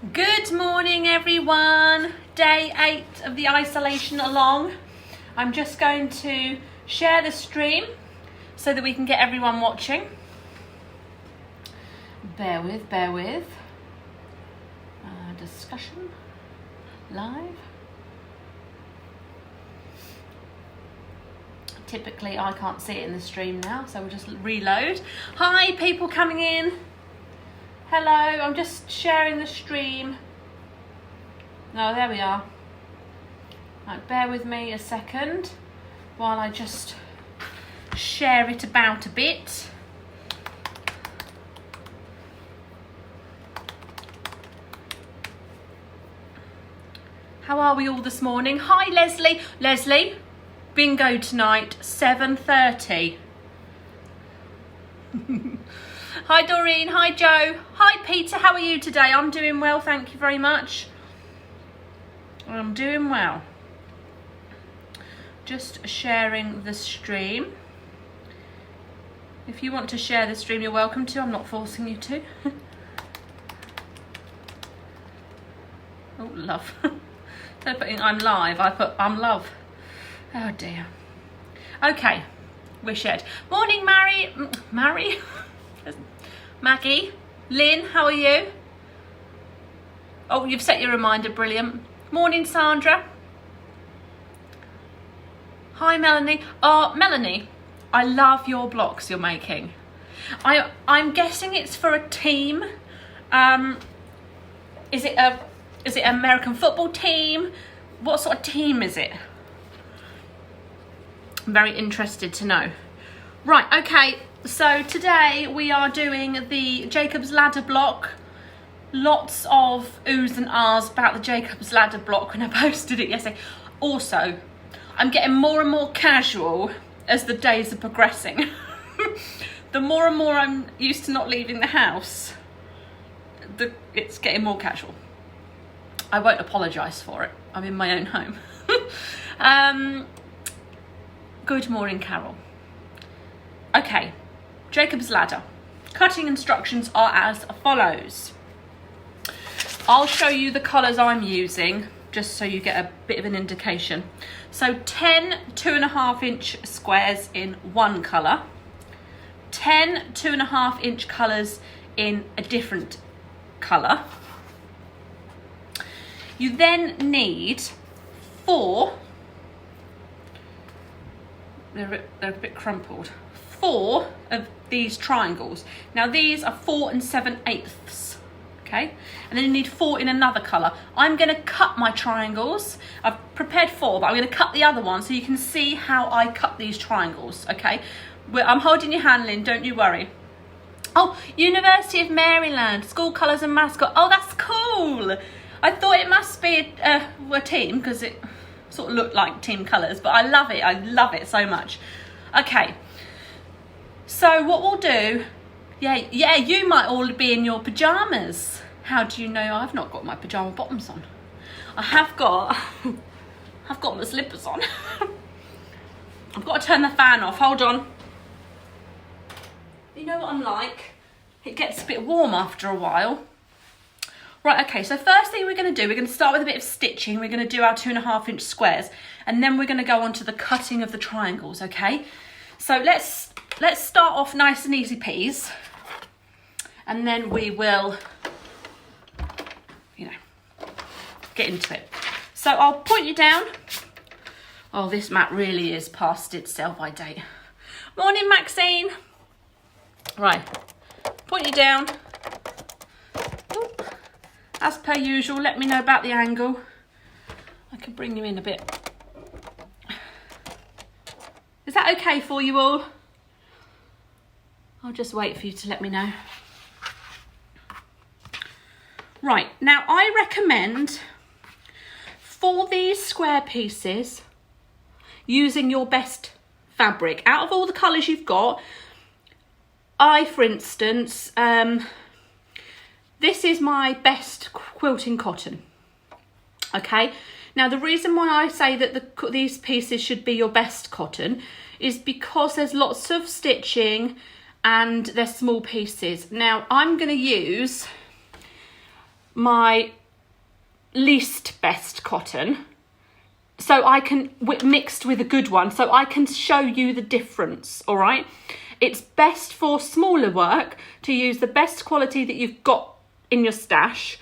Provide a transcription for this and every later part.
Good morning everyone, day 8 of the isolation along. I'm just going to share the stream so that we can get everyone watching. Bear with. Discussion live. Typically I can't see it in the stream now, so we'll just reload. Hi people coming in. Hello, I'm just sharing the stream. Oh, there we are. Right, bear with me a second while I just share it about a bit. How are we all this morning? Hi Leslie. Leslie, bingo tonight, 7:30. Hi Doreen, hi Joe, hi Peter, how are you today? I'm doing well, thank you very much. I'm doing well. Just sharing the stream. If you want to share the stream, you're welcome to. I'm not forcing you to. Oh, love. Instead of putting I'm live, I put I'm love. Oh dear. Okay, we're shared. Morning, Mary. Maggie, Lynn, how are you? Oh, you've set your reminder, brilliant. Morning, Sandra. Hi, Melanie. Melanie, I love your blocks you're making. I'm guessing it's for a team. Is it an American football team? What sort of team is it? I'm very interested to know. Right, okay. So today we are doing the Jacob's Ladder block. Lots of oohs and ahs about the Jacob's Ladder block when I posted it yesterday. Also, I'm getting more and more casual as the days are progressing. The more and more I'm used to not leaving the house, it's getting more casual. I won't apologise for it. I'm in my own home. Good morning, Carol. Okay. Jacob's Ladder. Cutting instructions are as follows. I'll show you the colours I'm using just so you get a bit of an indication. So 10 2.5 inch squares in one colour, 10 2.5 inch colours in a different colour. You then need 4, they're a bit crumpled, 4 of these triangles. Now these are 4 7/8, okay? And then you need 4 in another colour. I'm going to cut my triangles. I've prepared 4, but I'm going to cut the other one so you can see how I cut these triangles, okay? I'm holding your hand, Lynn, don't you worry. Oh, University of Maryland, school colours and mascot. Oh, that's cool. I thought it must be a team because it sort of looked like team colours, but I love it so much. Okay. So what we'll do, yeah, you might all be in your pyjamas. How do you know I've not got my pyjama bottoms on? I've got my slippers on. I've got to turn the fan off, hold on. You know what I'm like? It gets a bit warm after a while. Right, okay, so first thing we're going to do, we're going to start with a bit of stitching. We're going to do our 2.5 inch squares, and then we're going to go on to the cutting of the triangles, okay? So let's start off nice and easy peas, and then we will, get into it. So I'll point you down. Oh, this mat really is past its sell-by date. Morning, Maxine. Right, point you down. Ooh. As per usual, let me know about the angle. I can bring you in a bit. Is that okay for you all? I'll just wait for you to let me know. Right, now I recommend for these square pieces using your best fabric. Out of all the colours you've got, for instance, this is my best quilting cotton. Okay, now the reason why I say that these pieces should be your best cotton is because there's lots of stitching and they're small pieces. Now I'm going to use my least best cotton, so I can, mixed with a good one, so I can show you the difference, all right? It's best for smaller work to use the best quality that you've got in your stash.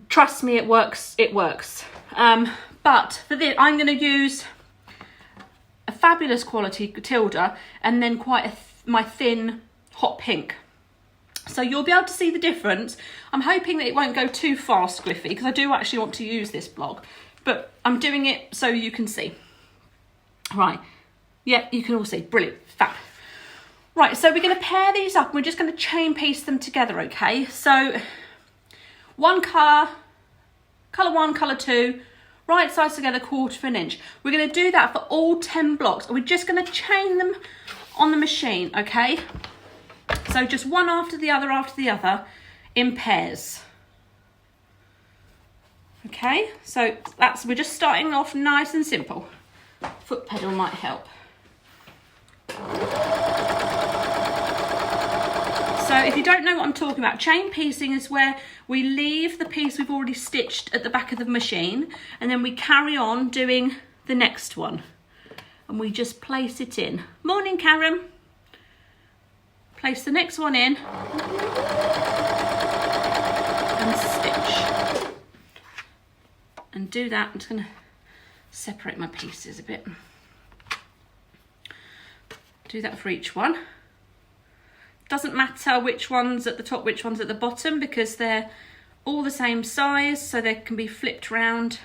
Trust me, it works, it works. But for this, I'm going to use a fabulous quality Tilda and then quite my thin hot pink. So you'll be able to see the difference. I'm hoping that it won't go too far squiffy because I do actually want to use this blog, but I'm doing it so you can see. Right, yeah, you can all see, brilliant, fab. Right, so we're going to pair these up and we're just going to chain piece them together, okay? So one colour, colour one, colour two, right sides together, 1/4 inch. We're going to do that for all 10 blocks. We're just going to chain them on the machine, okay? So just one after the other in pairs. Okay, so we're just starting off nice and simple. Foot pedal might help. So if you don't know what I'm talking about, chain piecing is where we leave the piece we've already stitched at the back of the machine and then we carry on doing the next one. And we just place it in. Morning, Karen. Place the next one in and stitch. And do that. I'm just going to separate my pieces a bit. Do that for each one. Doesn't matter which one's at the top, which one's at the bottom, because they're all the same size, so they can be flipped round.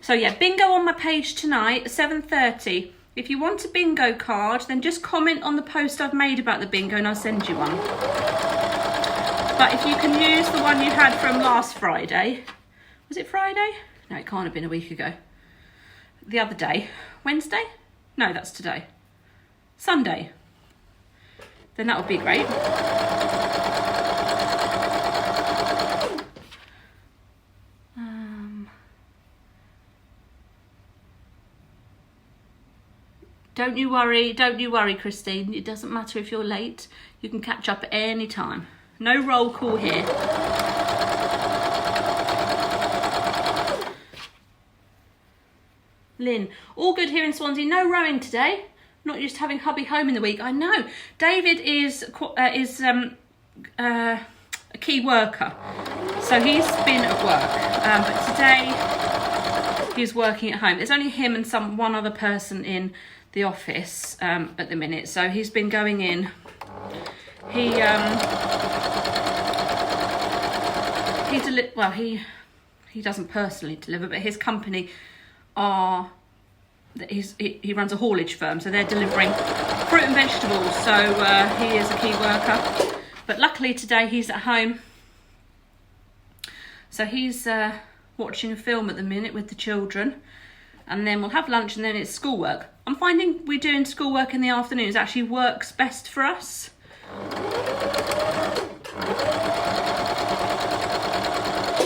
So yeah, bingo on my page tonight, 7:30. If you want a bingo card, then just comment on the post I've made about the bingo and I'll send you one. But if you can use the one you had from last Friday, was it Friday? No, it can't have been a week ago. The other day, Wednesday? No, that's today. Sunday. Then that would be great. Don't you worry, Christine. It doesn't matter if you're late. You can catch up at any time. No roll call here. Lynn, all good here in Swansea. No rowing today. Not used to having hubby home in the week. I know. David is a key worker, so he's been at work. But today he's working at home. There's only him and one other person in the office at the minute, so he's been going in. He doesn't personally deliver, but his company he runs a haulage firm, so they're delivering fruit and vegetables, so he is a key worker. But luckily today he's at home, so he's watching a film at the minute with the children, and then we'll have lunch and then it's schoolwork. I'm finding we're doing schoolwork in the afternoons actually works best for us.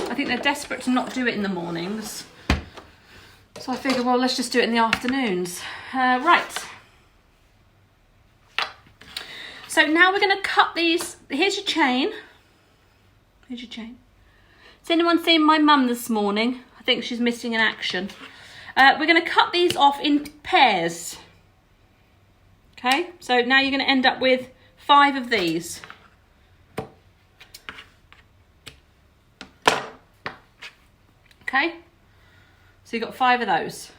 I think they're desperate to not do it in the mornings. So I figured, well, let's just do it in the afternoons. Right. So now we're going to cut these. Here's your chain. Here's your chain. Has anyone seen my mum this morning? I think she's missing in action. We're going to cut these off in pairs. Okay, so now you're going to end up with 5 of these. Okay, so you've got 5 of those.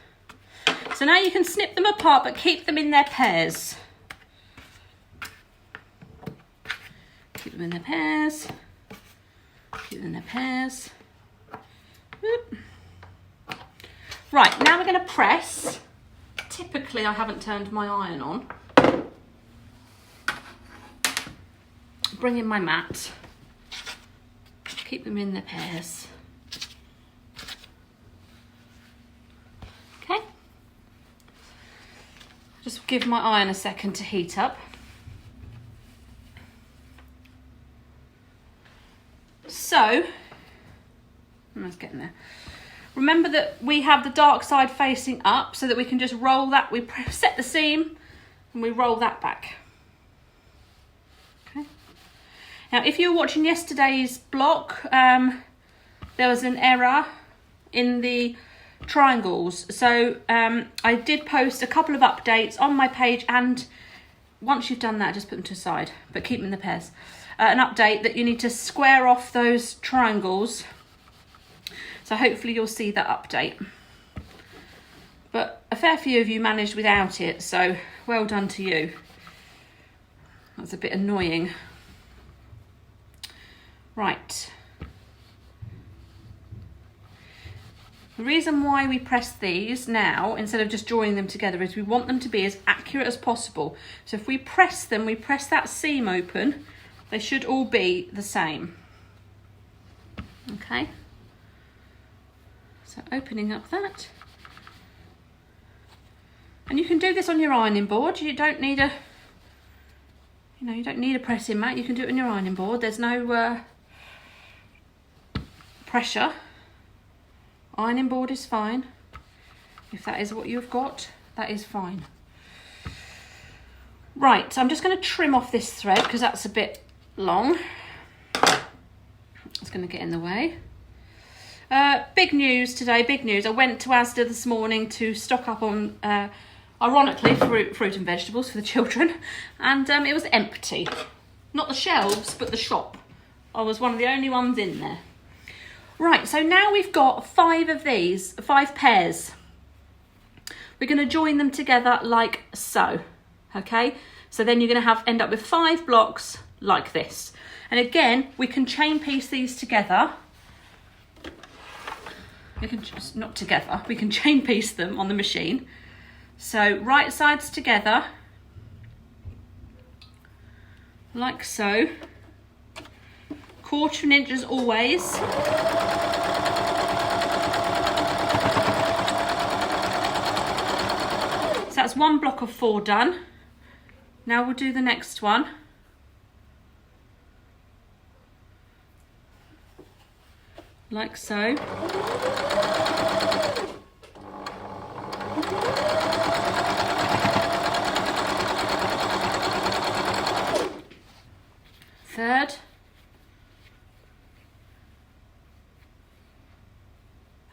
So now you can snip them apart, but keep them in their pairs. Keep them in their pairs. Keep them in their pairs. Whoop. Right, now we're going to press. Typically, I haven't turned my iron on. Bring in my mat. Keep them in their pairs. Okay. Just give my iron a second to heat up. So, let's get in there. Remember that we have the dark side facing up so that we can just roll that. We set the seam and we roll that back. Okay. Now, if you were watching yesterday's block, there was an error in the triangles. So I did post a couple of updates on my page, and once you've done that, just put them to the side, but keep them in the pairs. An update that you need to square off those triangles. So hopefully you'll see that update. But a fair few of you managed without it, so well done to you. That's a bit annoying. Right. The reason why we press these now, instead of just joining them together, is we want them to be as accurate as possible. So if we press them, we press that seam open, they should all be the same. Okay. So opening up that. And you can do this on your ironing board. You don't need a, you don't need a pressing mat. You can do it on your ironing board. There's no pressure. Ironing board is fine. If that is what you've got, that is fine. Right, so I'm just going to trim off this thread because that's a bit long. It's going to get in the way. Big news today, big news. I went to Asda this morning to stock up on, ironically, fruit and vegetables for the children. And it was empty. Not the shelves, but the shop. I was one of the only ones in there. Right, so now we've got 5 of these, 5 pairs. We're going to join them together like so, okay? So then you're going to end up with 5 blocks like this. And again, we can chain piece these together. We can just, not together, we can chain piece them on the machine. So right sides together, like so. 1/4 inch as always. So that's 1 block of 4 done. Now we'll do the next one. Like so. Third.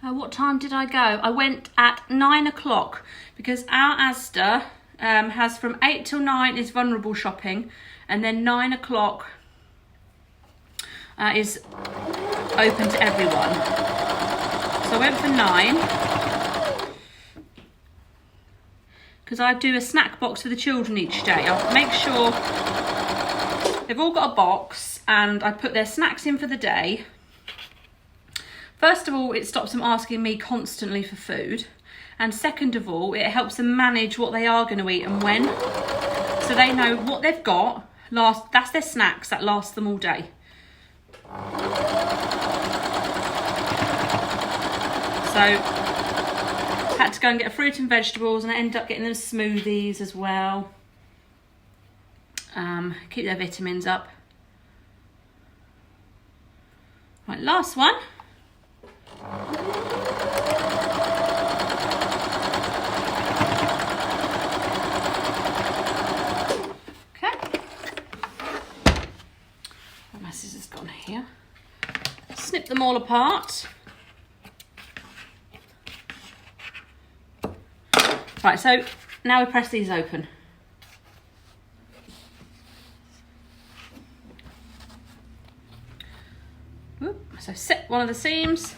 What time did I go? I went at 9 o'clock because our Asda has from 8 till 9 is vulnerable shopping, and then 9 o'clock is open to everyone. So I went for 9 because I do a snack box for the children each day. I'll make sure they've all got a box and I put their snacks in for the day. First of all, it stops them asking me constantly for food. And second of all, it helps them manage what they are going to eat and when. So they know what they've got. That's their snacks that last them all day. So, had to go and get fruit and vegetables, and I ended up getting them smoothies as well. Keep their vitamins up. Right, last one. Okay. Oh, my scissors gone here. Snip them all apart. Right, so now we press these open. So set one of the seams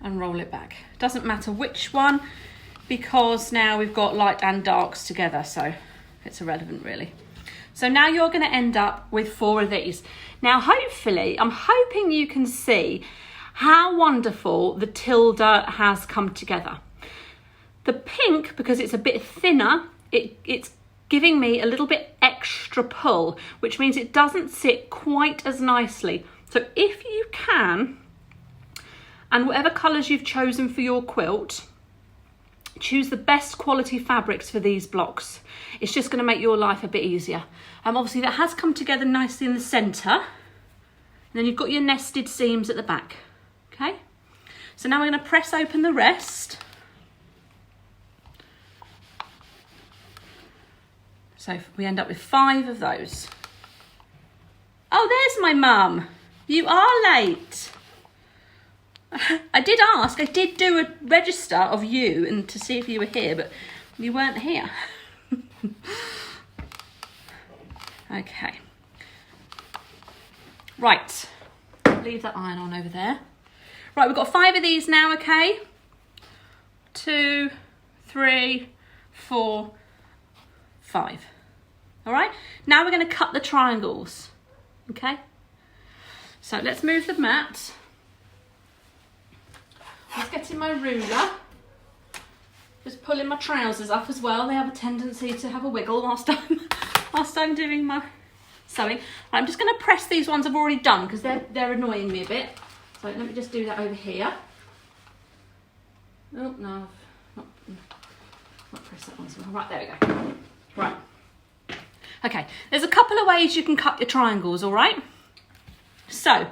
and roll it back. Doesn't matter which one, because now we've got light and darks together, so it's irrelevant really. So now you're going to end up with 4 of these. Now hopefully, I'm hoping you can see how wonderful the tilde has come together. The pink, because it's a bit thinner, it's giving me a little bit extra pull, which means it doesn't sit quite as nicely. So if you can, and whatever colours you've chosen for your quilt, choose the best quality fabrics for these blocks. It's just going to make your life a bit easier. Obviously that has come together nicely in the centre. And then you've got your nested seams at the back. Okay, so now we're going to press open the rest. So we end up with 5 of those. Oh, there's my mum. You are late. I did ask, I did do a register of you and to see if you were here, but you weren't here. Okay. Right. Leave that iron on over there. Right, we've got 5 of these now, okay? 2, 3, 4, 5. All right, now we're going to cut the triangles, okay? So let's move the mat. Let's get in my ruler. Just pulling my trousers up as well. They have a tendency to have a wiggle whilst I'm doing my sewing. I'm just going to press these ones I've already done because they're annoying me a bit. So let me just do that over here. Oh no, not press that one as well. Right, there we go. Right. Okay, there's a couple of ways you can cut your triangles, all right? So,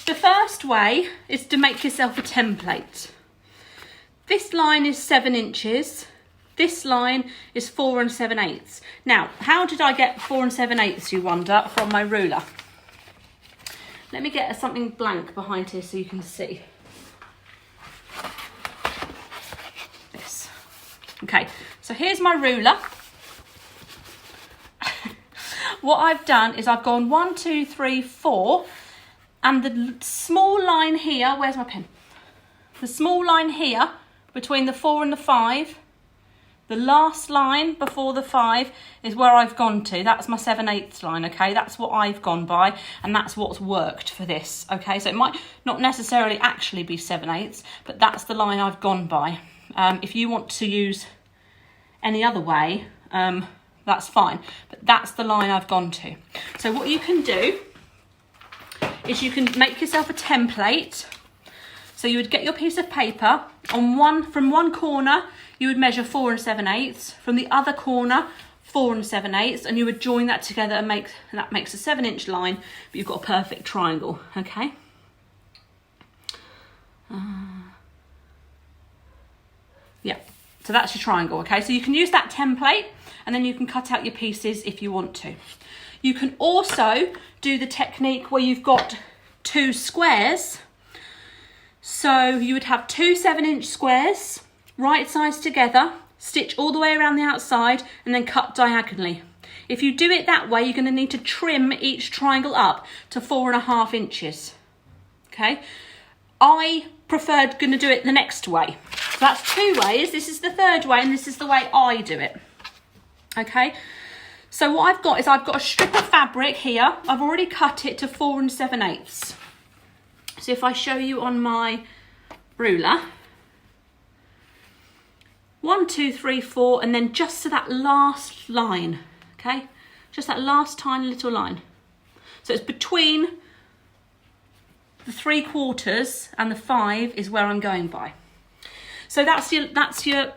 the first way is to make yourself a template. This line is 7 inches. This line is 4 7/8. Now, how did I get 4 7/8, you wonder, from my ruler? Let me get something blank behind here so you can see. This. Okay, so here's my ruler. What I've done is I've gone 1, 2, 3, 4, and the small line here, where's my pen? The small line here, between the 4 and the 5, the last line before the 5 is where I've gone to. That's my 7/8 line, okay? That's what I've gone by, and that's what's worked for this, okay? So it might not necessarily actually be 7/8, but that's the line I've gone by. If you want to use any other way, that's fine, but that's the line I've gone to. So what you can do is you can make yourself a template. So you would get your piece of paper, from one corner you would measure 4 7/8, from the other corner 4 7/8, and you would join that together and that makes a 7-inch line, but you've got a perfect triangle, okay? Yeah, so that's your triangle, okay? So you can use that template and then you can cut out your pieces if you want to. You can also do the technique where you've got 2 squares. So you would have 2 7-inch squares, right sides together, stitch all the way around the outside and then cut diagonally. If you do it that way, you're going to need to trim each triangle up to 4.5 inches. Okay, I preferred going to do it the next way. So that's 2 ways. This is the 3rd way and this is the way I do it. Okay, so what I've got is I've got a strip of fabric here. I've already cut it to 4 7/8. So if I show you on my ruler, 1, 2, 3, 4, and then just to that last line, okay? Just that last tiny little line. So it's between the 3/4 and the 5 is where I'm going by. So that's your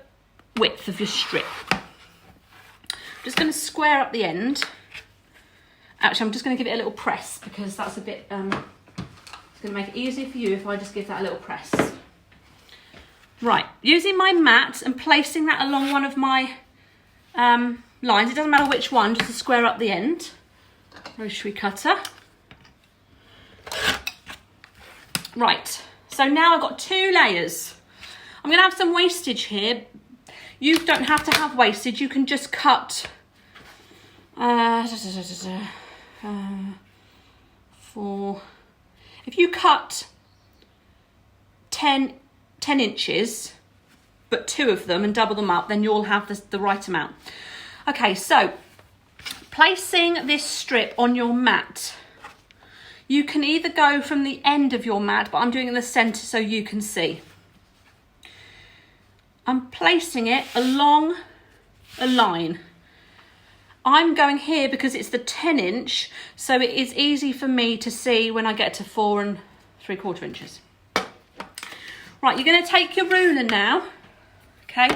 width of your strip. I'm just going to square up the end. Actually, I'm just going to give it a little press because that's a bit, it's going to make it easier for you if I just give that a little press. Right, using my mat and placing that along one of my lines, it doesn't matter which one, just to square up the end. Rotary cutter. Right, so now I've got 2 layers. I'm going to have some wastage here. You don't have to have wastage, you can just cut 4. If you cut 10 inches, but 2 of them and double them up, then you'll have the right amount. Okay, so placing this strip on your mat, you can either go from the end of your mat, but I'm doing it in the centre so you can see. I'm placing it along a line. I'm going here because it's the 10-inch, so it is easy for me to see when I get to 4 3/4 inches. Right, you're going to take your ruler now, okay?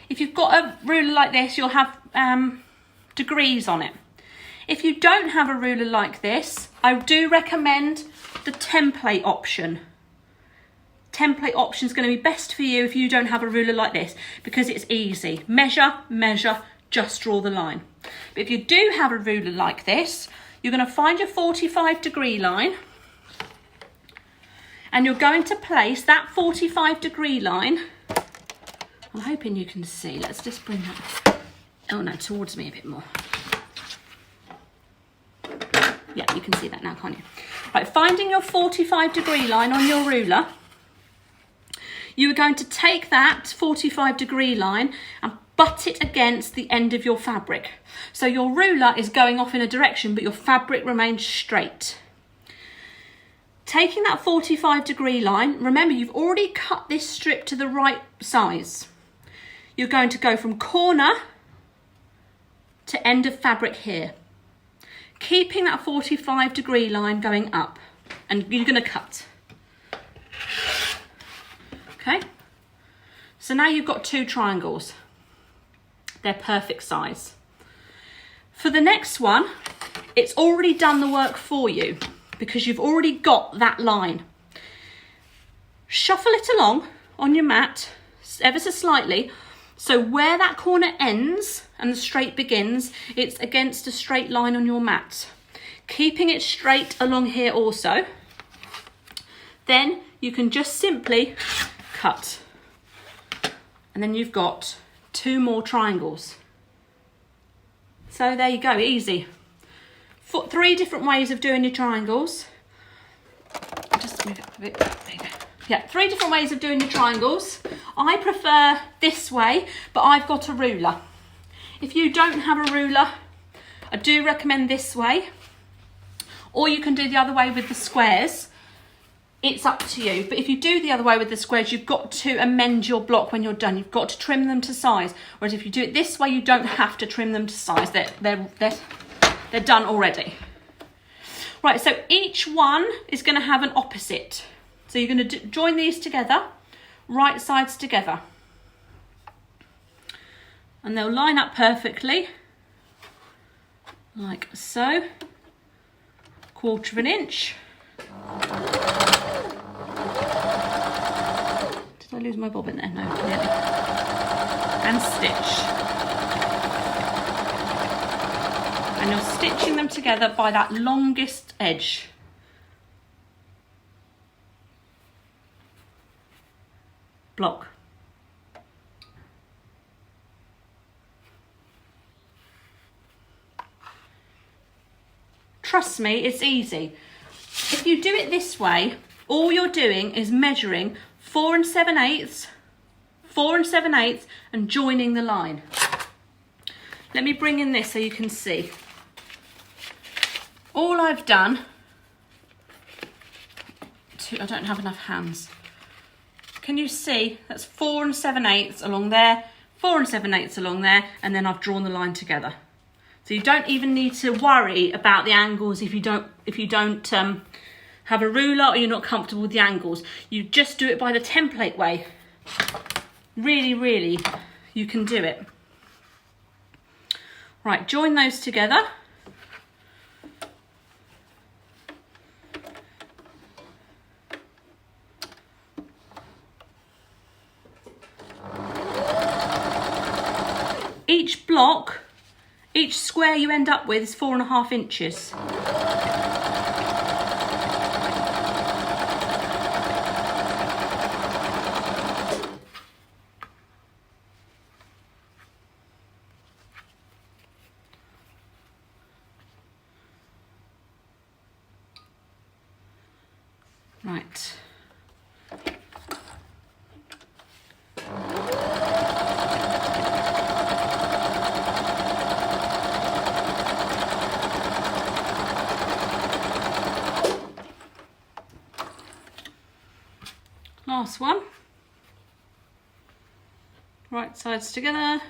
If you've got a ruler like this, you'll have degrees on it. If you don't have a ruler like this, I do recommend the template option. Template option is going to be best for you if you don't have a ruler like this because it's easy. Measure, measure, just draw the line. But if you do have a ruler like this, you're going to find your 45-degree line, and you're going to place that 45-degree line. I'm hoping you can see. Let's just bring that, oh no, towards me a bit more. Yeah, you can see that now, can't you? Right, finding your 45-degree line on your ruler, you are going to take that 45-degree line and butt it against the end of your fabric. So your ruler is going off in a direction, but your fabric remains straight. Taking that 45-degree line, remember you've already cut this strip to the right size. You're going to go from corner to end of fabric here, keeping that 45-degree line going up, and you're going to cut. Okay, so now you've got 2 triangles. They're perfect size. For the next one, it's already done the work for you because you've already got that line. Shuffle it along on your mat ever so slightly, so where that corner ends and the straight begins, it's against a straight line on your mat. Keeping it straight along here also. Then you can just simply cut. And then you've got 2 more triangles. So there you go, easy. 3 different ways of doing your triangles. Just move it a bit. There you go. Yeah, 3 different ways of doing your triangles. I prefer this way, but I've got a ruler. If you don't have a ruler, I do recommend this way. Or you can do the other way with the squares. It's up to you. But if you do the other way with the squares, you've got to amend your block when you're done. You've got to trim them to size. Whereas if you do it this way, you don't have to trim them to size. They're done already. Right, so each one is going to have an opposite. So you're going to join these together, right sides together. And they'll line up perfectly, like so. 1/4 of an inch. Did I lose my bobbin there? No, clearly. And stitch. And you're stitching them together by that longest edge. Block. Trust me, it's easy. If you do it this way, all you're doing is measuring 4 7/8, 4 7/8, and joining the line. Let me bring in this so you can see. All I've done, I don't have enough hands. Can you see? That's 4 7/8 along there, 4 7/8 along there, and then I've drawn the line together. So you don't even need to worry about the angles if you don't have a ruler or you're not comfortable with the angles. You just do it by the template way. Really, really, you can do it. Right, join those together. Each block, each square you end up with is 4.5 inches. Right. Last one. Right sides together.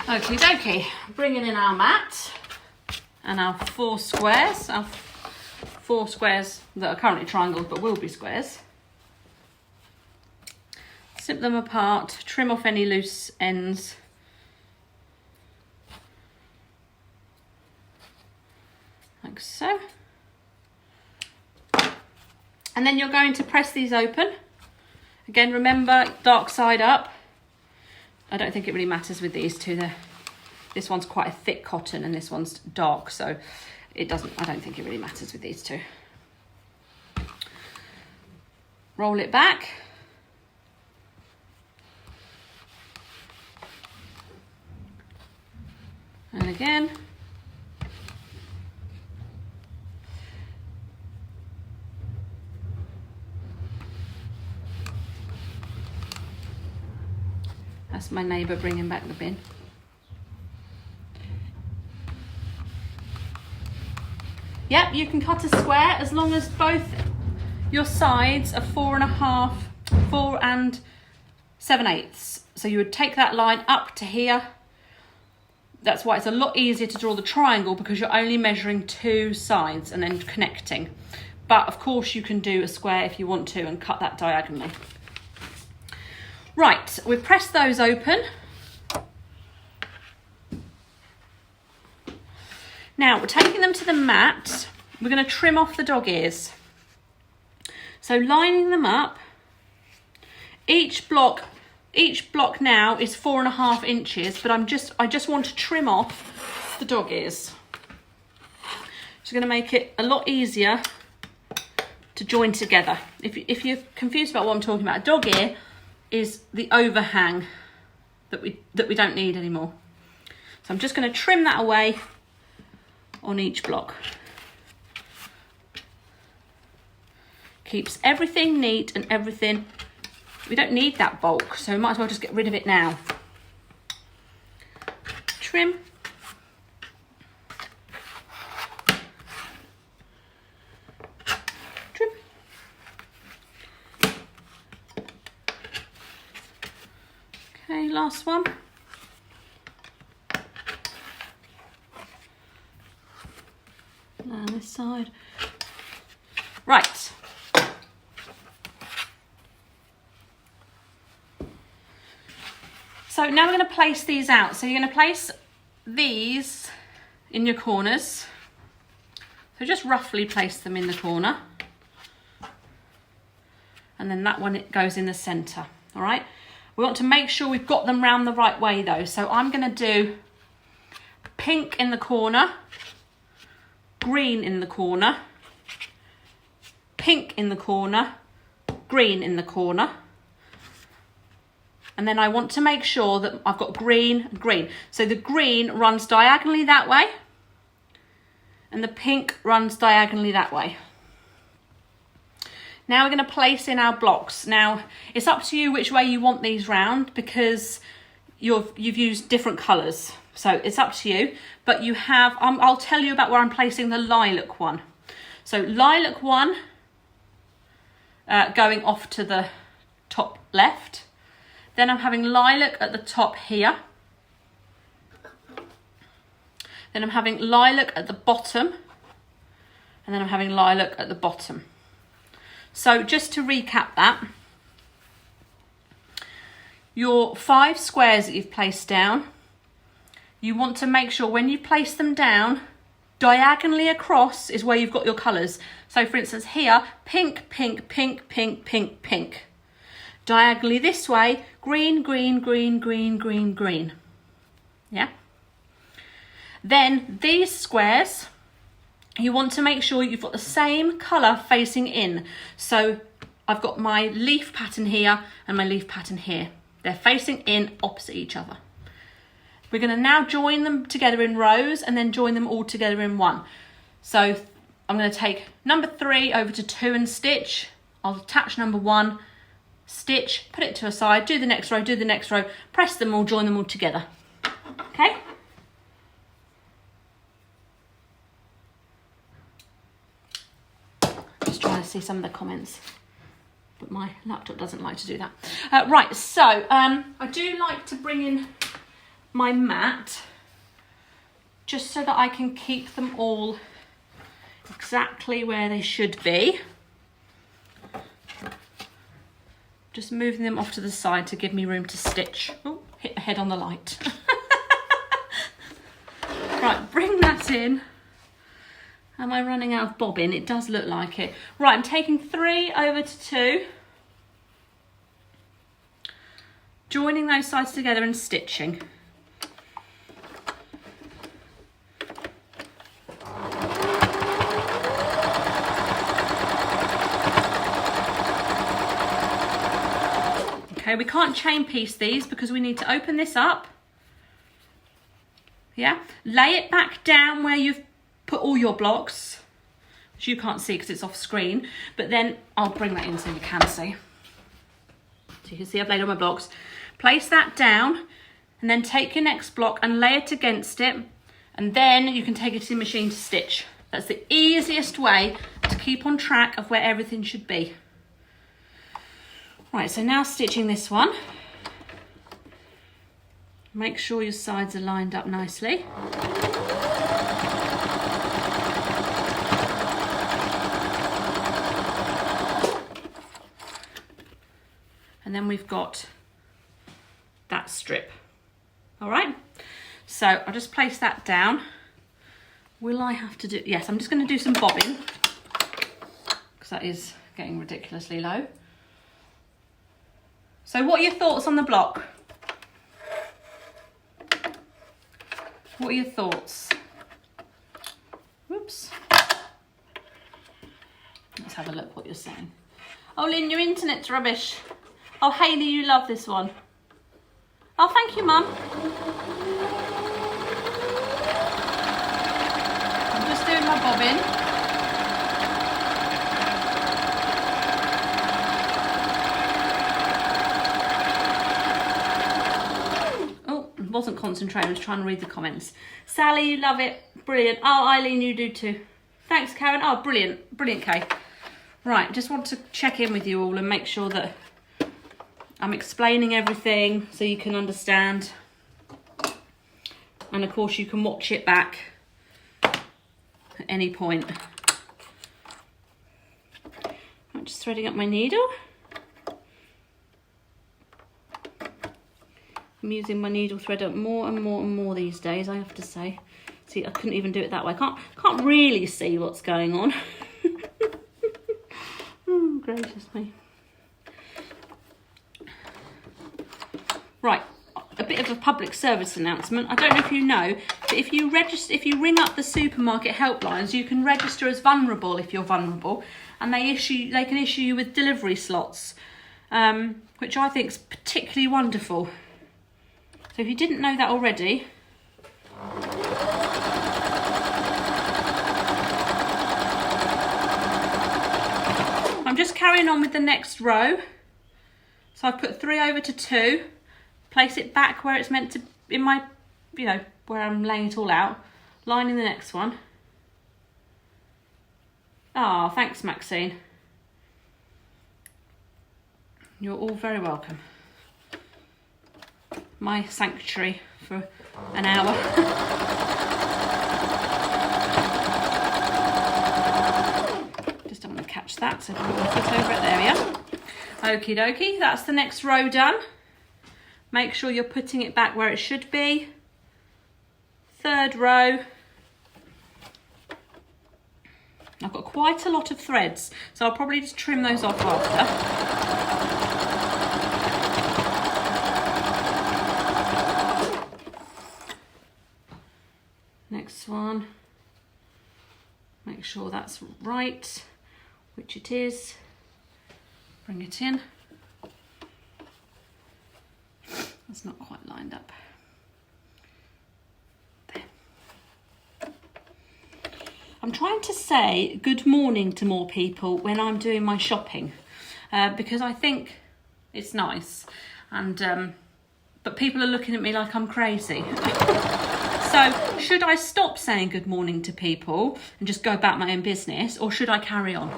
Okie dokie, bringing in our mat and our 4 squares, that are currently triangles but will be squares. Snip them apart, trim off any loose ends. like so. And then you're going to press these open. Again, remember, dark side up. I don't think it really matters with these two. This one's quite a thick cotton and this one's dark, so I don't think it really matters with these two. Roll it back. And again. That's my neighbour bringing back the bin. Yep, you can cut a square as long as both your sides are 4 and 7/8. So you would take that line up to here. That's why it's a lot easier to draw the triangle, because you're only measuring 2 sides and then connecting. But of course you can do a square if you want to and cut that diagonally. Right, we've pressed those open. Now we're taking them to the mat. We're going to trim off the dog ears. So lining them up, each block now is 4.5 inches, but I just want to trim off the dog ears. It's going to make it a lot easier to join together. If you're confused about what I'm talking about, a dog ear is the overhang that we don't need anymore. So I'm just going to trim that away on each block. Keeps everything neat and everything. We don't need that bulk, so we might as well just get rid of it now. Trim. Trim. Okay, last one. And this side. Right. So now we're going to place these out. So you're going to place these in your corners. So just roughly place them in the corner. And then that one, it goes in the centre. All right. We want to make sure we've got them round the right way though. So I'm going to do pink in the corner, green in the corner, pink in the corner, green in the corner. And then I want to make sure that I've got green and green. So the green runs diagonally that way and the pink runs diagonally that way. Now we're going to place in our blocks. Now it's up to you which way you want these round, because you've used different colours. So it's up to you, but you have, I'll tell you about where I'm placing the lilac one. So lilac one going off to the top left. Then I'm having lilac at the top here. Then I'm having lilac at the bottom. And then I'm having lilac at the bottom. So just to recap that, your 5 squares that you've placed down, you want to make sure when you place them down, diagonally across is where you've got your colours. So for instance here, pink, pink, pink, pink, pink, pink. Diagonally this way, green, green, green, green, green, green. Yeah? Then these squares, you want to make sure you've got the same colour facing in. So I've got my leaf pattern here and my leaf pattern here. They're facing in opposite each other. We're going to now join them together in rows and then join them all together in one. So I'm going to take number 3 over to 2 and stitch. I'll attach number 1, stitch, put it to a side, do the next row, do the next row, press them all, join them all together. Okay? Just trying to see some of the comments, but my laptop doesn't like to do that. Right, so I do like to bring in my mat just so that I can keep them all exactly where they should be. Just moving them off to the side to give me room to stitch. Oh, hit the head on the light. Right, bring that in Am I running out of bobbin? It does look like it. Right, I'm taking 3 over to 2. Joining those sides together and stitching. Okay, we can't chain piece these because we need to open this up. Yeah, lay it back down where you've put all your blocks, which you can't see because it's off screen, but then I'll bring that in so you can see. So you can see I've laid all my blocks. Place that down and then take your next block and lay it against it, and then you can take it to the machine to stitch. That's the easiest way to keep on track of where everything should be. Right, so now stitching this one. Make sure your sides are lined up nicely. And then we've got that strip. All right, so I'll just place that down. Will I have to do, yes, I'm just going to do some bobbing because that is getting ridiculously low. So what are your thoughts on the block? What are your thoughts? Whoops. Let's have a look what you're saying. Oh, Lynn, your internet's rubbish. Oh, Hayley, you love this one. Oh, thank you, Mum. I'm just doing my bobbin. Wasn't concentrating, I was trying to read the comments. Sally, you love it. Brilliant. Oh, Eileen, you do too. Thanks, Karen. Oh, brilliant. Brilliant, Kay. Right, just want to check in with you all and make sure that I'm explaining everything so you can understand. And of course you can watch it back at any point. I'm just threading up my needle. I'm using my needle thread up more and more and more these days, I have to say. See, I couldn't even do it that way. Can't really see what's going on. Oh, gracious me. Right, a bit of a public service announcement. I don't know if you know, but if you ring up the supermarket helplines, you can register as vulnerable if you're vulnerable, and they can issue you with delivery slots, which I think is particularly wonderful. So if you didn't know that already, I'm just carrying on with the next row. So I've put 3 over to 2, place it back where it's meant to, in my, where I'm laying it all out, lining the next one. Ah, thanks, Maxine. You're all very welcome. My sanctuary for an hour. Just don't want to catch that, so put my foot over it. There we are. Okie dokie, that's the next row done. Make sure you're putting it back where it should be. 3rd row. I've got quite a lot of threads, so I'll probably just trim those off after. Next one, make sure that's right, which it is. Bring it in. That's not quite lined up. There. I'm trying to say good morning to more people when I'm doing my shopping, because I think it's nice, and but people are looking at me like I'm crazy. So, should I stop saying good morning to people and just go about my own business, or should I carry on?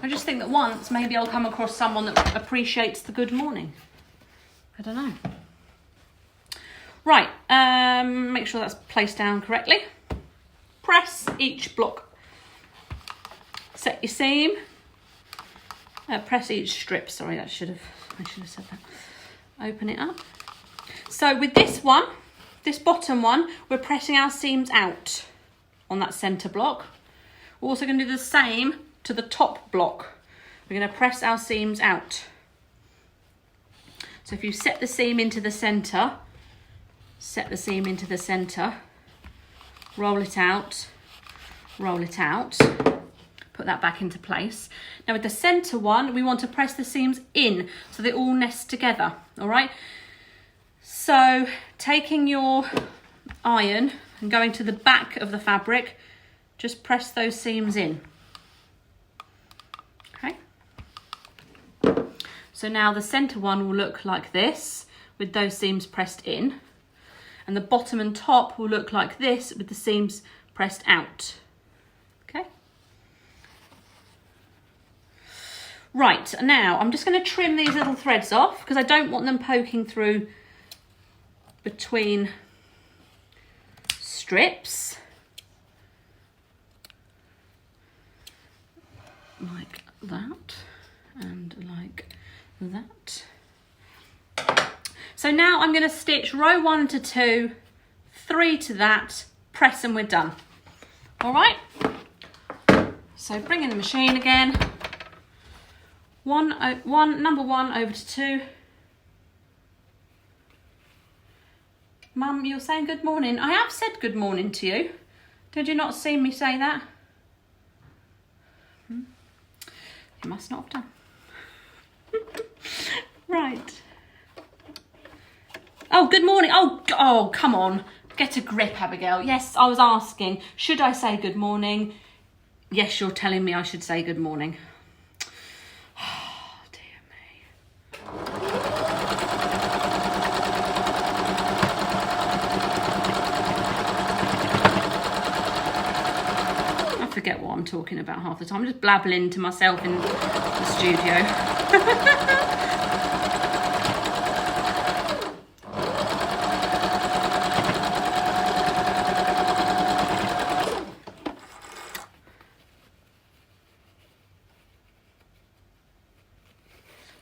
I just think that once, maybe I'll come across someone that appreciates the good morning. I don't know. Right, make sure that's placed down correctly. Press each block. Set your seam. Press each strip. Sorry, I should have said that. Open it up. So with this one, this bottom one, we're pressing our seams out on that centre block. We're also going to do the same to the top block. We're going to press our seams out. So if you set the seam into the centre, set the seam into the centre, roll it out, put that back into place. Now with the centre one, we want to press the seams in so they all nest together, all right? So taking your iron and going to the back of the fabric, just press those seams in. Okay. So now the centre one will look like this with those seams pressed in, and the bottom and top will look like this with the seams pressed out. Okay. Right, now I'm just going to trim these little threads off because I don't want them poking through between strips. Like that and like that. So now I'm going to stitch row 1 to 2, 3 to that, press, and we're done. All right. So bring in the machine again. Number 1 over to 2. Mum, you're saying good morning. I have said good morning to you. Did you not see me say that? You must not have done. Right. Oh, good morning. Oh, come on. Get a grip, Abigail. Yes, I was asking, should I say good morning? Yes, you're telling me I should say good morning. Oh, dear me. I forget what I'm talking about half the time. I'm just blabbling to myself in the studio.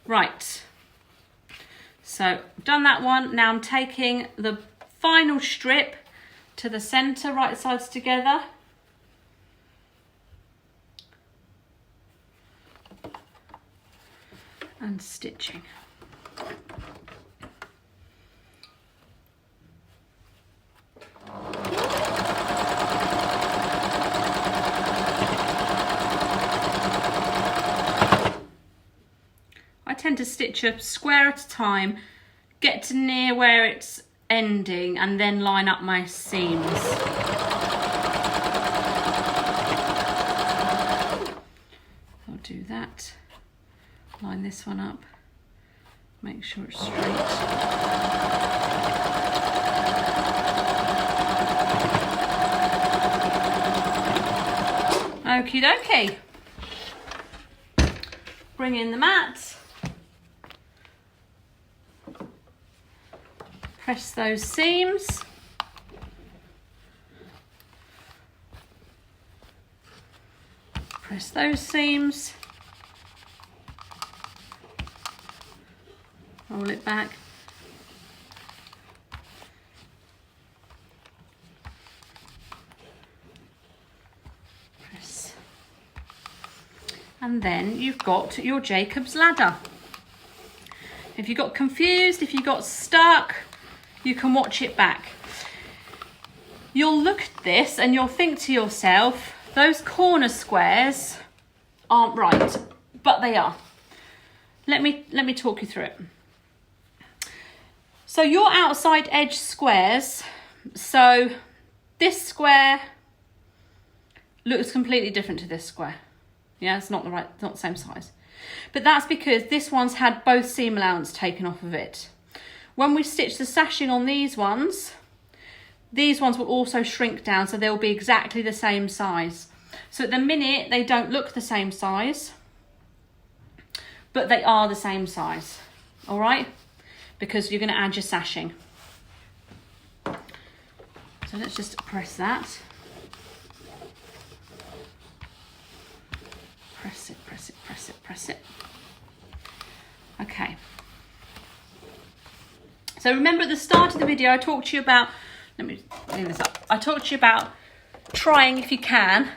Right, so I've done that one. Now I'm taking the final strip to the centre, right sides together. And stitching. I tend to stitch a square at a time, get to near where it's ending, and then line up my seams. I'll do that. Line this one up, make sure it's straight. Okie dokie. Bring in the mat. Press those seams. Press those seams. Roll it back. Press. And then you've got your Jacob's ladder. If you got confused, if you got stuck, you can watch it back. You'll look at this and you'll think to yourself, those corner squares aren't right, but they are. Let me talk you through it. So your outside edge squares, so this square looks completely different to this square. Yeah, it's not the same size. But that's because this one's had both seam allowance taken off of it. When we stitch the sashing on these ones will also shrink down, so they'll be exactly the same size. So at the minute, they don't look the same size, but they are the same size, all right? Because you're going to add your sashing. So let's just press that. Press it, press it, press it, press it. Okay. So remember at the start of the video, I talked to you about, let me clean this up. I talked to you about trying, if you can,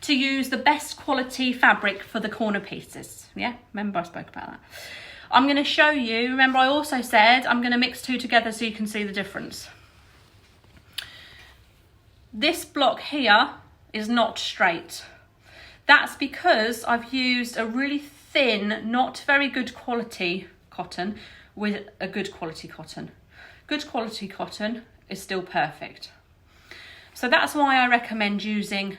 to use the best quality fabric for the corner pieces. Yeah, remember I spoke about that. I'm going to show you, remember I also said I'm going to mix two together so you can see the difference. This block here is not straight. That's because I've used a really thin, not very good quality cotton with a good quality cotton. Good quality cotton is still perfect. So that's why I recommend using,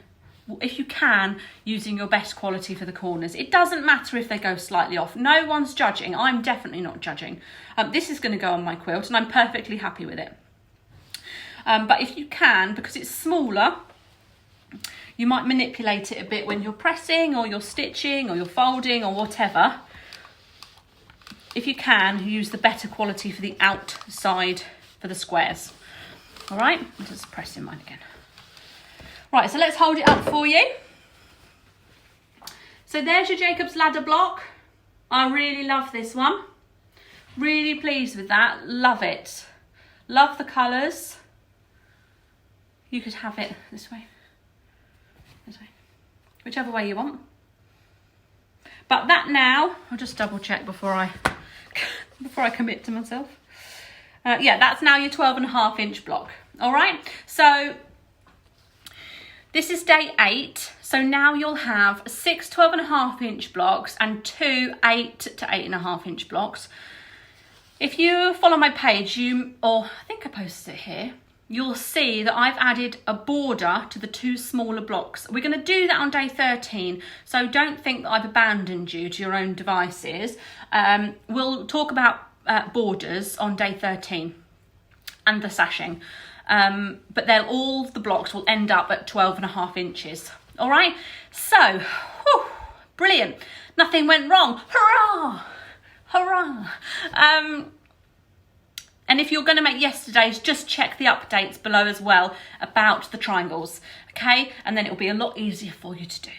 if you can, using your best quality for the corners. It doesn't matter if they go slightly off. No one's judging. I'm definitely not judging. This is going to go on my quilt and I'm perfectly happy with it. But if you can, because it's smaller, you might manipulate it a bit when you're pressing or you're stitching or you're folding or whatever. If you can, use the better quality for the outside for the squares. All right, I'm just pressing mine again. Right, so let's hold it up for you. So there's your Jacob's Ladder block. I really love this one. Really pleased with that, love it. Love the colours. You could have it this way, whichever way you want. But that now, I'll just double check before I commit to myself. Yeah, that's now your 12.5-inch block. All right, so this is day 8. So now you'll have 6 12.5-inch blocks and 2 8 to 8.5-inch blocks. If you follow my page, or I think I posted it here, you'll see that I've added a border to the 2 smaller blocks. We're going to do that on day 13, so don't think that I've abandoned you to your own devices. We'll talk about borders on day 13 and the sashing, but all the blocks will end up at 12.5 inches. All right, so whew, brilliant, nothing went wrong. Hurrah, hurrah. And if you're going to make yesterday's, just check the updates below as well about the triangles, okay? And then it'll be a lot easier for you to do.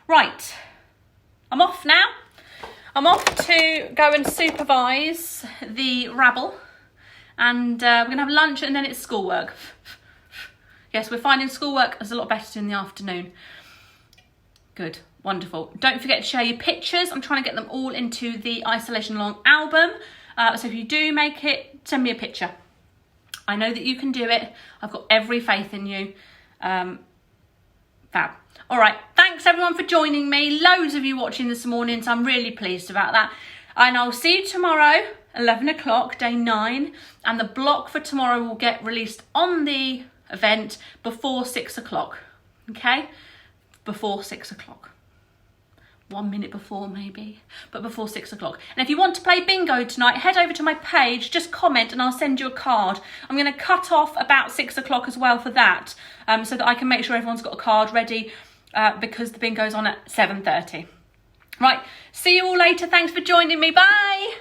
Right, I'm off now. I'm off to go and supervise the rabble. And we're going to have lunch and then it's schoolwork. Yes, we're finding schoolwork is a lot better in the afternoon. Good, wonderful. Don't forget to share your pictures. I'm trying to get them all into the Isolation Along album. So if you do make it, send me a picture. I know that you can do it. I've got every faith in you. Fab. All right, thanks everyone for joining me. Loads of you watching this morning, so I'm really pleased about that. And I'll see you tomorrow, 11 o'clock, day 9. And the block for tomorrow will get released on the event before 6 o'clock. Okay? Before 6 o'clock. 1 minute before maybe, but before 6 o'clock. And if you want to play bingo tonight, head over to my page, just comment and I'll send you a card. I'm going to cut off about 6 o'clock as well for that, so that I can make sure everyone's got a card ready, because the bingo's on at 7:30. Right, see you all later. Thanks for joining me. Bye.